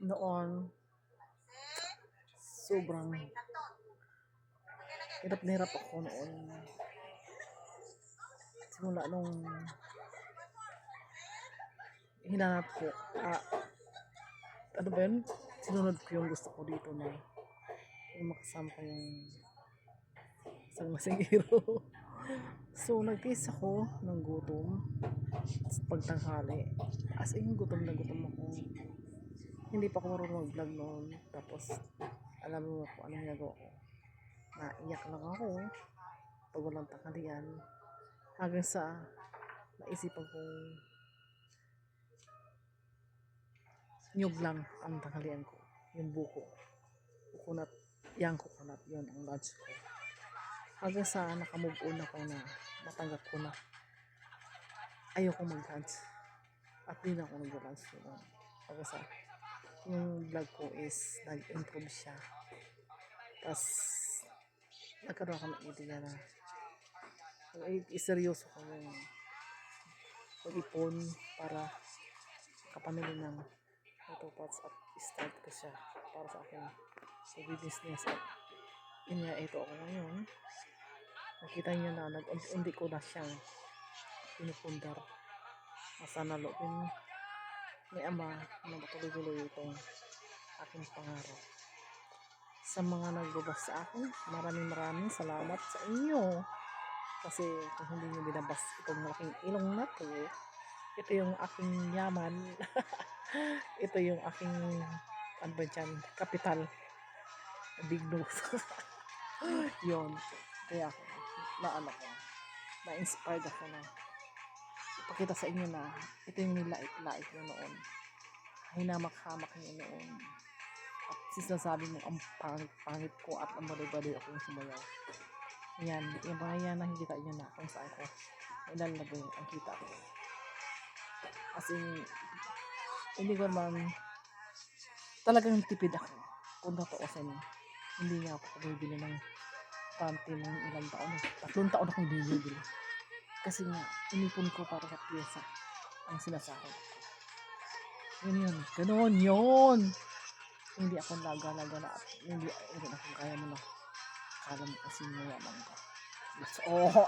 Noon, sobrang hirap na hirap ako noon. Simula nung hinanap ko, ano ba yun? Sinunod ko yung gusto ko dito na yung makasama ko yung isang masingiro. So, nag-taste ako ng gutom sa pagtanghali. As in, gutom na gutom ako. Hindi pa ako marunong mag-vlog noon. Tapos, alam mo kung anong ginagawa ko. Naiyak lang ako pag walang tanghalian. Hanggang sa naisipan kong nyug lang ang tanghalian ko. Yung buko. Coconut. Yang coconut. Yun ang lunch ko. Hanggang sa nakamove on ako na matanggap ko na ayoko mag-lunch. At di na ako nag-lunch. Hanggang sa yung vlog ko is nag-improve siya. Tapos nagkaroon ako ng idea na seryoso ko yung mag-ipon para kapamili ng autopots at start ko siya para sa akin business. At yun nga, ito ako ngayon. Nakita niyo na nag-undi ko na siyang pinupundar. Sana loobin ni Ama na matuloy-tuloy itong aking pangarap. Sa mga nagbabasa sa akin, maraming salamat sa inyo. Kasi kung hindi nyo binabas itong malaking ilong na to, ito yung aking yaman. Ito yung aking ano ba dyan, kapital. Big nose. Yun. Kaya ako, na-inspired ako na ipakita sa inyo na ito yung nilait-lait nyo noon. Hinamak-hamak nyo noon. At sinasabi mo ang pangit ko at ang bali-bali ako yung sumayaw. Yan, yung mga yan na hindi tayo na kung saan ko ilalagay ang kita ko. As in, hindi ko naman talagang tipid ako. Kung totoosin, hindi nga ako bibili ng panty ng ilang taon. 3 taon akong bibili. Kasi nga, inipon ko para sa pyesa ang sinasahod ko. Yun. Ganon yun. Hindi ako laga-laga na at hindi ako kaya mo na. Kala mo kasi mayaman ka. That's all.